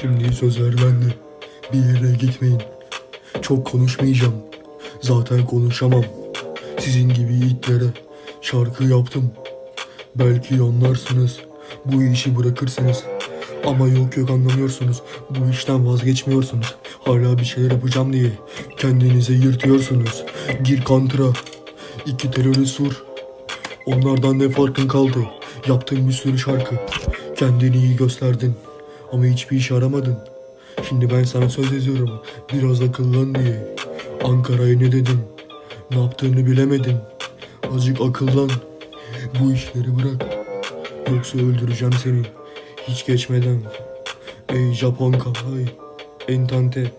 Şimdi sözler bende. Bir yere gitmeyin. Çok konuşmayacağım. Zaten konuşamam. Sizin gibi itlere şarkı yaptım. Belki anlarsınız. Bu işi bırakırsınız. Ama yok anlamıyorsunuz. Bu işten vazgeçmiyorsunuz. Hala bir şeyler yapacağım diye kendinize yırtıyorsunuz. Gir kantıra. 2 terörist vur. Onlardan ne farkın kaldı? Yaptığın bir sürü şarkı. Kendini iyi gösterdin. Ama hiçbir işe yaramadın. Şimdi ben sana söz yazıyorum. Biraz akıllan diye. Ankara'ya ne dedin? Ne yaptığını bilemedin. Azıcık akıllan. Bu işleri bırak. Yoksa öldüreceğim seni. Hiç geçmeden. Ey Japon kafayı. Entante.